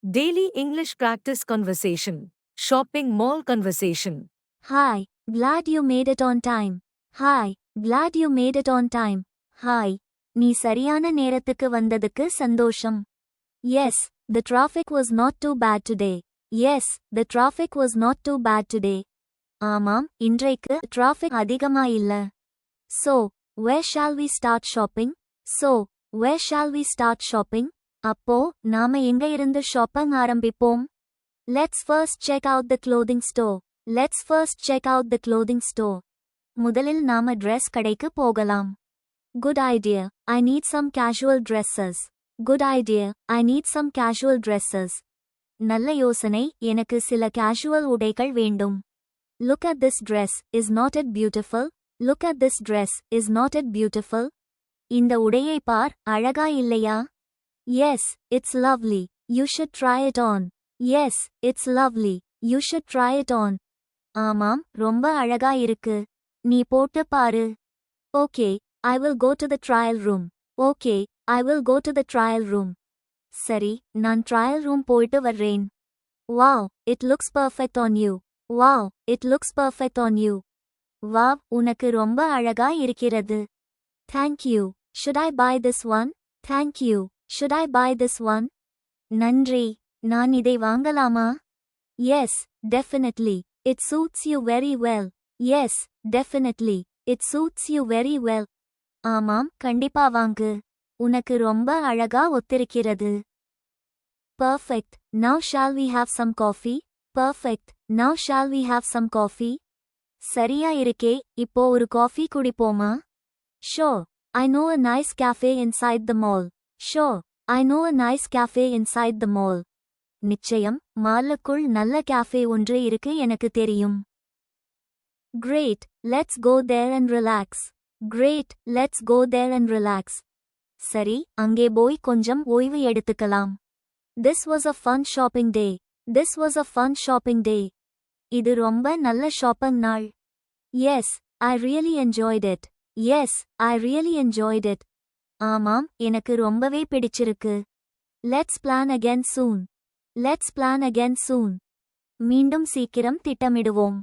Daily English Practice Conversation. Shopping Mall Conversation. Hi, glad you made it on time. Hi, glad you made it on time. Hi, நீ சரியான நேரத்துக்கு வந்ததுக்கு சந்தோஷம். Yes, the traffic was not too bad today. Yes, the traffic was not too bad today. ஆமாம், இன்றைக்கு traffic அதிகமா இல்ல. So, where shall we start shopping? So, where shall we start shopping? அப்போ நாம எங்க இருந்து ஷாப்பிங் ஆரம்பிப்போம்? Let's first check out the clothing store. Let's first check out the clothing store. முதலில் நாம dress கடைக்கு போகலாம். Good idea. I need some casual dresses. Good idea. I need some casual dresses. நல்ல யோசனை, எனக்கு சில casual உடைகள் வேண்டும். Look at this dress. Is not it beautiful? Look at this dress. Is not it beautiful? இந்த உடையை பார், அழகா இல்லையா? Yes, it's lovely. You should try it on. Yes, it's lovely. You should try it on. ஆமாம், ரொம்ப அழகா இருக்கு. நீ போட்டு பாரு. Okay, I will go to the trial room. Okay, I will go to the trial room. சரி, நான் trial room போயிட்டு வர்றேன். Wow, it looks perfect on you. Wow, it looks perfect on you. Wow, உனக்கு ரொம்ப அழகா இருக்கிறது. Thank you. Should I buy this one? Thank you. Should I buy this one? நன்றி. நான் இதை வாங்கலாமா? Yes, definitely. It suits you very well. Yes, definitely. It suits you very well. ஆமாம், கண்டிப்பா வாங்கு. உனக்கு ரொம்ப அழகா ஒத்திருக்கிறது. Perfect. Now shall we have some coffee? Perfect. Now shall we have some coffee? சரியா இருக்கே, இப்போ ஒரு coffee குடிப்போமா? Sure. I know a nice cafe inside the mall. Sure. I know a nice cafe inside the mall. நிச்சயம், மாலுக்குள் நல்ல cafe ஒன்று இருக்கு எனக்கு தெரியும். Great. Let's go there and relax. Great. Let's go there and relax. சரி, அங்கே போய் கொஞ்சம் ஓய்வு எடுத்துக்கலாம். This was a fun shopping day. This was a fun shopping day. இது ரொம்ப நல்ல ஷாப்பிங் நாள். Yes, I really enjoyed it. Yes, I really enjoyed it. ஆமாம், எனக்கு ரொம்பவே பிடிச்சிருக்கு. Let's plan again soon. Let's plan again soon. மீண்டும் சீக்கிரம் திட்டமிடுவோம்.